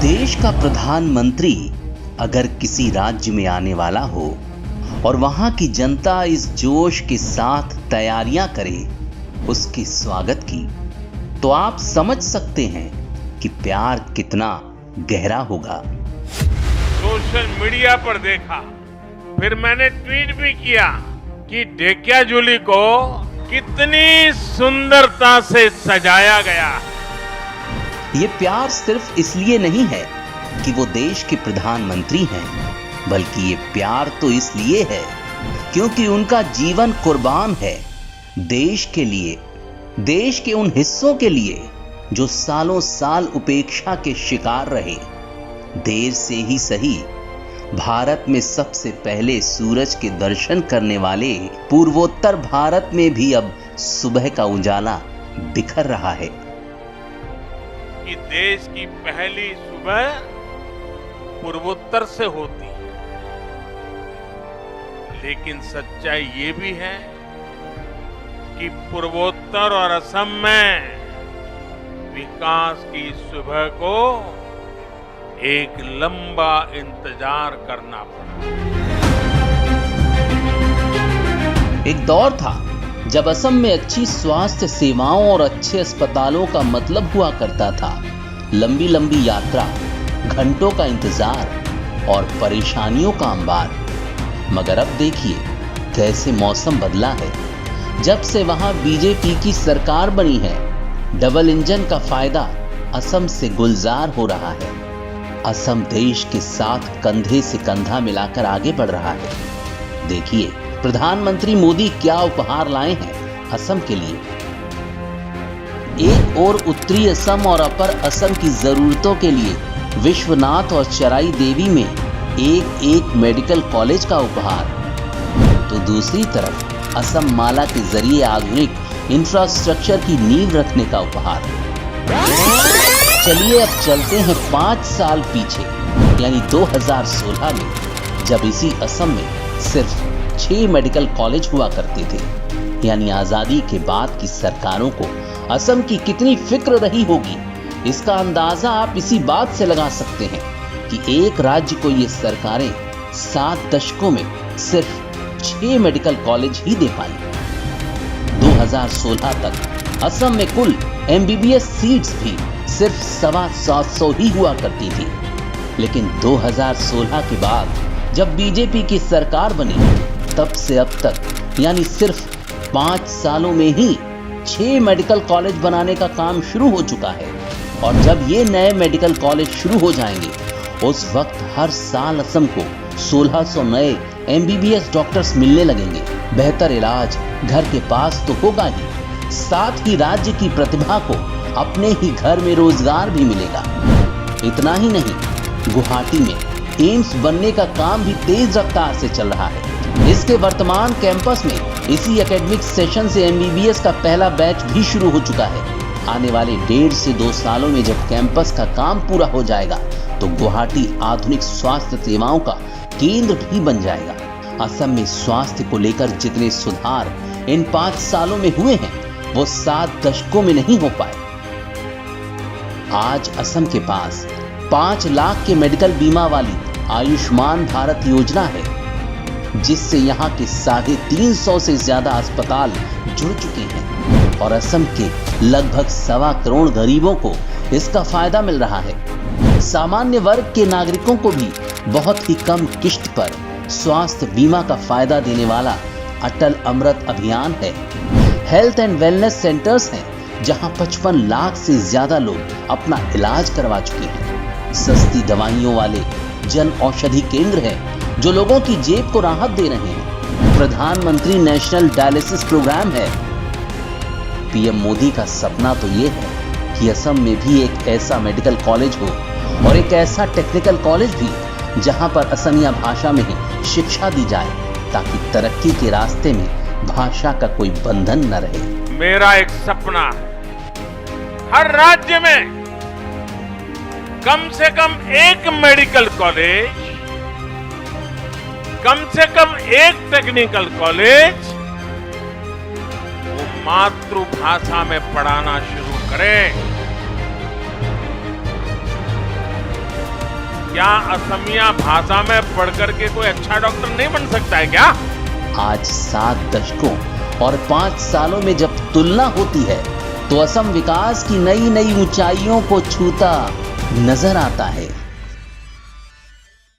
देश का प्रधानमंत्री अगर किसी राज्य में आने वाला हो और वहां की जनता इस जोश के साथ तैयारियां करे उसके स्वागत की, तो आप समझ सकते हैं कि प्यार कितना गहरा होगा। सोशल मीडिया पर देखा, फिर मैंने ट्वीट भी किया कि ढेकियाजुली को कितनी सुंदरता से सजाया गया है। ये प्यार सिर्फ इसलिए नहीं है कि वो देश के प्रधानमंत्री हैं, बल्कि ये प्यार तो इसलिए है क्योंकि उनका जीवन कुर्बान है देश के लिए, देश के उन हिस्सों के लिए जो सालों साल उपेक्षा के शिकार रहे। देर से ही सही, भारत में सबसे पहले सूरज के दर्शन करने वाले पूर्वोत्तर भारत में भी अब सुबह का उजाला बिखर रहा है। कि देश की पहली सुबह पूर्वोत्तर से होती है, लेकिन सच्चाई ये भी है कि पूर्वोत्तर और असम में विकास की सुबह को एक लंबा इंतजार करना पड़ा। एक दौर था जब असम में अच्छी स्वास्थ्य सेवाओं और अच्छे अस्पतालों का मतलब हुआ करता था लंबी लंबी यात्रा, घंटों का इंतजार और परेशानियों का अंबार। मगर अब देखिए कैसे मौसम बदला है। जब से वहां बीजेपी की सरकार बनी है, डबल इंजन का फायदा असम से गुलजार हो रहा है। असम देश के साथ कंधे से कंधा मिलाकर आगे बढ़ रहा है। देखिए प्रधानमंत्री मोदी क्या उपहार लाए हैं असम के लिए। एक और उत्तरी असम और अपर असम की जरूरतों के लिए विश्वनाथ और चराई देवी में एक मेडिकल कॉलेज का उपहार, तो दूसरी तरफ असम माला के जरिए आधुनिक इंफ्रास्ट्रक्चर की नींव रखने का उपहार। चलिए अब चलते हैं 5 साल पीछे, यानी 2016 में, जब इसी असम में सिर्फ 6 मेडिकल कॉलेज हुआ करते थे। यानी आजादी के बाद की सरकारों को असम की कितनी फिक्र रही होगी, इसका अंदाजा आप इसी बात से लगा सकते हैं कि एक राज्य को ये सरकारें 7 दशकों में सिर्फ 6 मेडिकल कॉलेज ही दे पाई। 2016 तक असम में कुल MBBS सीट्स भी सिर्फ 750 ही हुआ करती थी। लेकिन 2016 के बाद जब बीजेपी की सरकार बनी, तब से अब तक यानी सिर्फ 5 सालों में ही 6 मेडिकल कॉलेज बनाने का काम शुरू हो चुका है। और जब ये नए मेडिकल कॉलेज शुरू हो जाएंगे, उस वक्त हर साल असम को 1600 नए MBBS डॉक्टर्स मिलने लगेंगे। बेहतर इलाज घर के पास तो होगा ही, साथ ही राज्य की प्रतिभा को अपने ही घर में रोजगार भी मिलेगा। इतना ही नहीं, गुवाहाटी में एम्स बनने का काम भी तेज रफ्तार से चल रहा है। इसके वर्तमान कैंपस में इसी एकेडमिक सेशन से MBBS का पहला बैच भी शुरू हो चुका है। आने वाले 1.5 से 2 सालों में जब कैंपस का काम पूरा हो जाएगा, तो गुवाहाटी आधुनिक स्वास्थ्य सेवाओं का केंद्र भी बन जाएगा। असम में स्वास्थ्य को लेकर जितने सुधार इन 5 सालों में हुए हैं, वो 7 दशकों में नहीं हो पाए। आज असम के पास 5 लाख के मेडिकल बीमा वाली आयुष्मान भारत योजना है, जिससे यहाँ के 350 से ज्यादा अस्पताल जुड़ चुके हैं और असम के लगभग 1.25 करोड़ गरीबों को इसका फायदा मिल रहा है। सामान्य वर्ग के नागरिकों को भी बहुत ही कम किश्त पर स्वास्थ्य बीमा का फायदा देने वाला अटल अमृत अभियान है। हेल्थ एंड वेलनेस सेंटर्स हैं, जहां 55 लाख से ज्यादा लोग अपना इलाज करवा चुके हैं। सस्ती दवाइयों वाले जन औषधि केंद्र हैं, जो लोगों की जेब को राहत दे रहे हैं। प्रधानमंत्री नेशनल डायलिसिस प्रोग्राम है। PM मोदी का सपना तो ये है कि असम में भी एक ऐसा मेडिकल कॉलेज हो और एक ऐसा टेक्निकल कॉलेज भी जहां पर असमिया भाषा में ही शिक्षा दी जाए, ताकि तरक्की के रास्ते में भाषा का कोई बंधन न रहे। मेरा एक सपना है, हर राज्य में कम से कम एक मेडिकल कॉलेज, कम से कम एक टेक्निकल कॉलेज वो मातृभाषा में पढ़ाना शुरू करें। क्या असमिया भाषा में पढ़ करके कोई अच्छा डॉक्टर नहीं बन सकता है क्या? आज 7 दशकों और 5 सालों में जब तुलना होती है तो असम विकास की नई नई ऊंचाइयों को छूता नजर आता है।